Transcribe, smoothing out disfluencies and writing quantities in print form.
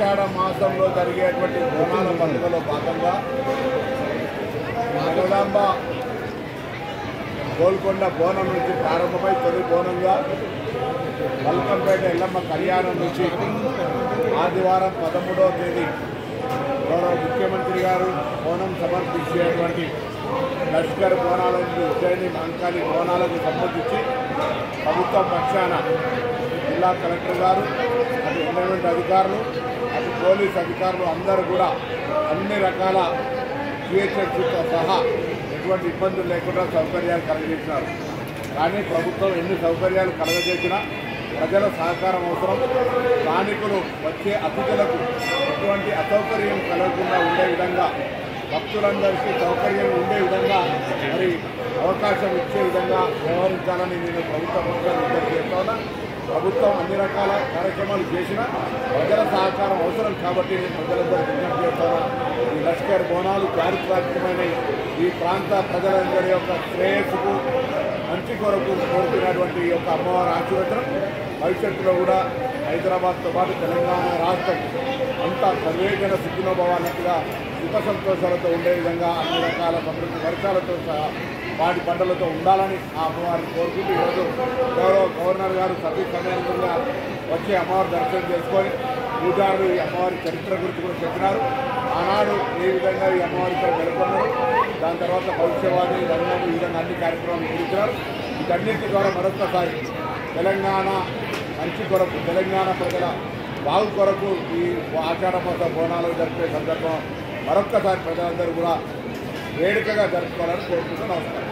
ఆషాఢ మాసంలో జరిగేటువంటి బోనాల పండుగలో భాగంగా జగదాంబ గోల్కొండ బోనం నుంచి ప్రారంభమై తొలి బోనంగా మల్కంపేట ఎల్లమ్మ కళ్యాణం నుంచి ఆదివారం 13వ తేదీ గౌరవ ముఖ్యమంత్రి గారు బోనం సమర్పించేటువంటి లష్కర్ బోనాలకు ఉజ్జయిని మహంకాళి బోనాలకు సంబంధించి ప్రభుత్వం పక్షాన జిల్లా కలెక్టర్ గారు అటు ఎన్విరాన్మెంట్ అధికారులు అటు పోలీస్ అధికారులు అందరూ కూడా అన్ని రకాల జిహెచ్ఎంసీతో సహా ఎటువంటి ఇబ్బందులు లేకుండా సౌకర్యాలు కలగజేసినారు. కానీ ప్రభుత్వం ఎన్ని సౌకర్యాలు కలగజేసినా ప్రజల సహకారం అవసరం. స్థానికులు వచ్చే అతిథులకు ఎటువంటి అసౌకర్యం కలగకుండా ఉండే విధంగా, భక్తులందరికీ సౌకర్యం ఉండే విధంగా మరి అవకాశం ఇచ్చే విధంగా వ్యవహరించాలని నేను ప్రభుత్వ పక్షాన్ని విజ్ఞప్తి చేస్తున్నా. ప్రభుత్వం అన్ని రకాల కార్యక్రమాలు చేసినా ప్రజల సహకారం అవసరం కాబట్టి నేను ప్రజలందరూ విజ్ఞప్తి చేస్తున్నా. ఈ లష్కర్ బోనాలు చారిత్రాత్మకమైన ఈ ప్రాంత ప్రజలందరి యొక్క శ్రేయస్సుకు మంచి కొరకు కోరుకున్నటువంటి ఈ యొక్క అమ్మవారి ఆశీర్వచనం భవిష్యత్తులో కూడా హైదరాబాద్తో పాటు తెలంగాణ రాష్ట్రం అంతా సర్వేజన సుఖినోభవాలన్నట్టుగా సుఖ సంతోషాలతో ఉండే విధంగా అన్ని రకాల సమృద్ధి వర్షాలతో సహా వాటి పంటలతో ఉండాలని ఆ అమ్మవారిని కోరుకుంటూ ఈరోజు గౌరవ గవర్నర్ గారు సమయంగా వచ్చి అమ్మవారి దర్శనం చేసుకొని పూజారులు ఈ అమ్మవారి చరిత్ర గురించి కూడా చెప్పినారు. ఆనాడు ఏ విధంగా ఈ అమ్మవారి ఇక్కడ నెలకొన్నారు, దాని తర్వాత భవిష్యవాణి రంగం ఈ విధంగా అన్ని కార్యక్రమాలు నిర్వహించారు. వీటన్నిటి ద్వారా మరొకసారి తెలంగాణ మంచి కొరకు, తెలంగాణ ప్రజల బాగు కొరకు ఈ ఆషాఢ మాస బోనాలు జరిపే సందర్భం మరొక్కసారి ప్రజలందరూ కూడా వేడుకగా జరుపుకోవాలని కోరుకుంటూ నమస్కారం.